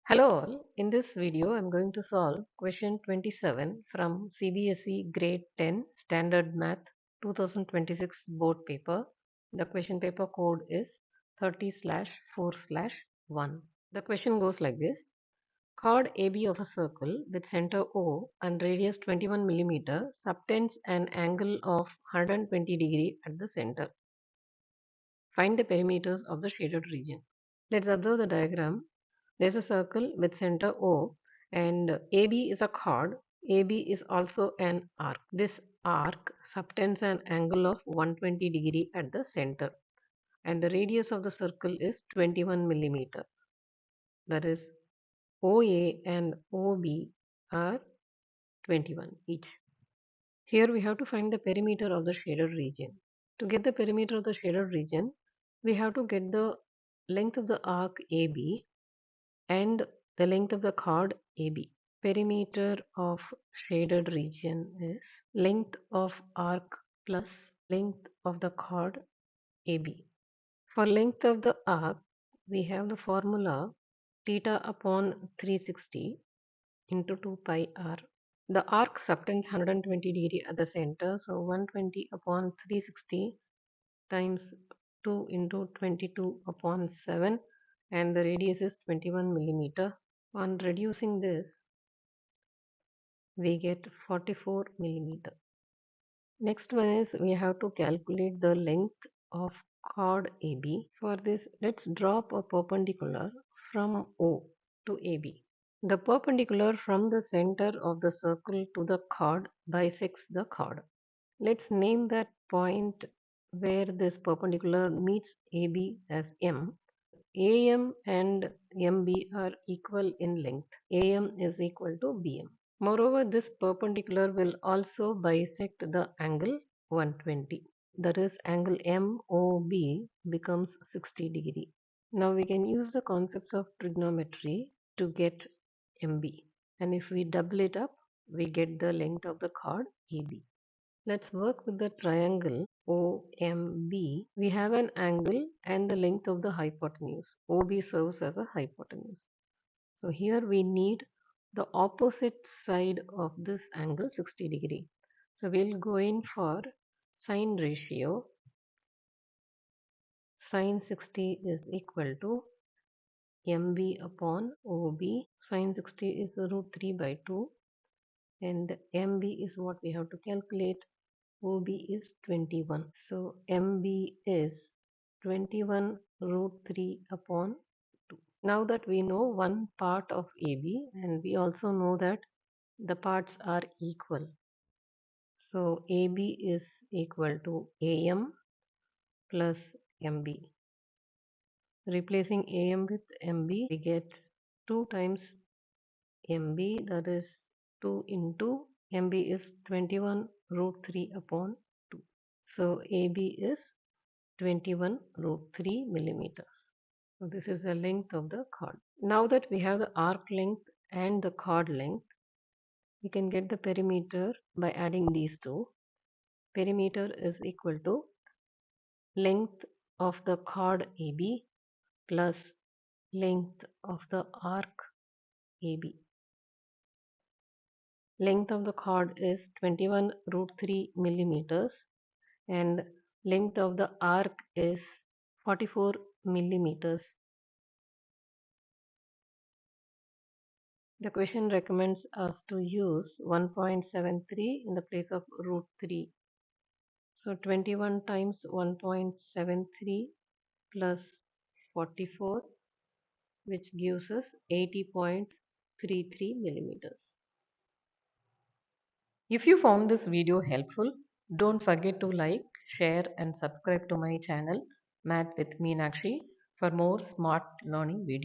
Hello all, in this video I am going to solve question 27 from CBSE grade 10 standard math 2026 board paper. The question paper code is 30/4/1. The question goes like this. Chord AB of a circle with center O and radius 21 mm subtends an angle of 120 degree at the center. Find the perimeters of the shaded region. Let's observe the diagram. There's a circle with center O and AB is a chord. AB is also an arc. This arc subtends an angle of 120 degree at the center and the radius of the circle is 21 millimeter. That is OA and OB are 21 each. Here we have to find the perimeter of the shaded region. To get the perimeter of the shaded region, we have to get the length of the arc AB and the length of the chord AB. Perimeter of shaded region is length of arc plus length of the chord AB. For length of the arc, we have the formula theta upon 360 into 2 pi r. The arc subtends 120 degree at the center, so 120 upon 360 times 2 into 22 upon 7 and the radius is 21 millimeter. On reducing this, we get 44 millimeter. Next one is we have to calculate the length of chord AB. For this, let's drop a perpendicular from O to AB. The perpendicular from the center of the circle to the chord bisects the chord. Let's name that point where this perpendicular meets AB as M. AM and MB are equal in length. AM is equal to BM. Moreover, this perpendicular will also bisect the angle 120. That is, angle MOB becomes 60 degree. Now we can use the concepts of trigonometry to get MB. And if we double it up, we get the length of the chord AB. Let's work with the triangle OMB. We have an angle and the length of the hypotenuse. OB serves as a hypotenuse. So here we need the opposite side of this angle 60 degree. So we'll go in for sine ratio. Sine 60 is equal to MB upon OB. Sine 60 is root 3 by 2 and MB is what we have to calculate. OB is 21. So MB is 21 root 3 upon 2. Now that we know one part of AB and we also know that the parts are equal. So AB is equal to AM plus MB. Replacing AM with MB, we get 2 times MB, that is 2 into MB is 21 root 3 upon 2. So AB is 21 root 3 millimeters. So this is the length of the chord. Now that we have the arc length and the chord length, we can get the perimeter by adding these two. Perimeter is equal to length of the chord AB plus length of the arc AB. Length of the chord is 21 root 3 millimeters and length of the arc is 44 millimeters. The question recommends us to use 1.73 in the place of root 3. So 21 times 1.73 plus 44, which gives us 80.33 millimeters. If you found this video helpful, don't forget to like, share and subscribe to my channel Math with Meenakshi for more smart learning videos.